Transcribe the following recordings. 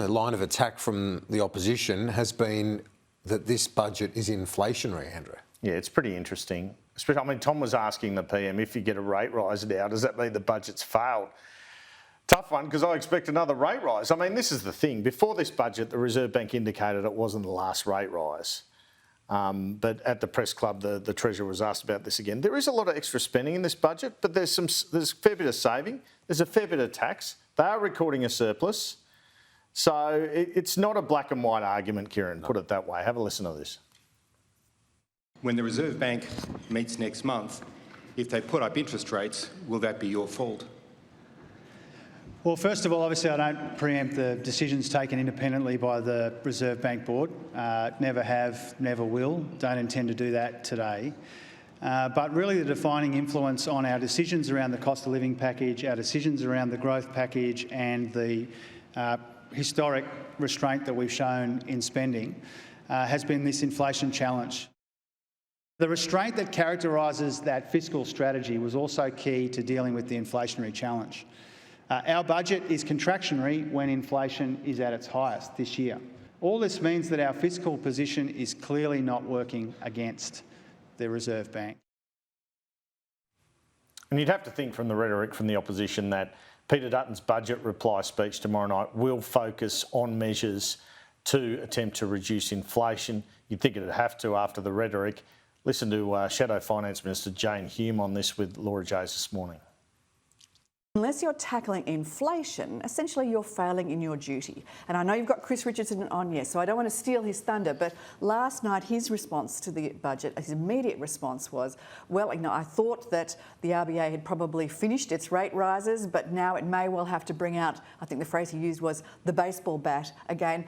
The line of attack from the opposition has been that this budget is inflationary, Andrew. Yeah, it's pretty interesting. I mean, Tom was asking the PM, if you get a rate rise now, does that mean the budget's failed? Tough one, because I expect another rate rise. I mean, this is the thing. Before this budget, the Reserve Bank indicated it wasn't the last rate rise. But at the press club, the Treasurer was asked about this again. There is a lot of extra spending in this budget, but there's a fair bit of saving. There's a fair bit of tax. They are recording a surplus. So it's not a black and white argument, Kieran, put it that way. Have a listen to this. When the Reserve Bank meets next month, if they put up interest rates, will that be your fault? Well, first of all, obviously I don't preempt the decisions taken independently by the Reserve Bank Board. Never have, never will. Don't intend to do that today. But really the defining influence on our decisions around the cost of living package, our decisions around the growth package and the historic restraint that we've shown in spending has been this inflation challenge. The restraint that characterises that fiscal strategy was also key to dealing with the inflationary challenge. Our budget is contractionary when inflation is at its highest this year. All this means that our fiscal position is clearly not working against the Reserve Bank. And you'd have to think from the rhetoric from the opposition that Peter Dutton's budget reply speech tomorrow night will focus on measures to attempt to reduce inflation. You'd think it'd have to after the rhetoric. Listen to Shadow Finance Minister Jane Hume on this with Laura Jays this morning. Unless you're tackling inflation, essentially you're failing in your duty. And I know you've got Chris Richardson on, yes, so I don't want to steal his thunder, but last night his response to the budget, his immediate response was, well, you know, I thought that the RBA had probably finished its rate rises, but now it may well have to bring out, I think the phrase he used was, the baseball bat again.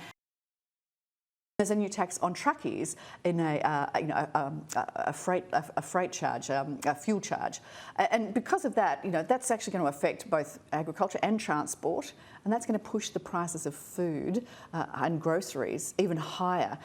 There's a new tax on truckies in a freight charge, a fuel charge, and because of that, you know, that's actually going to affect both agriculture and transport, and that's going to push the prices of food and groceries even higher.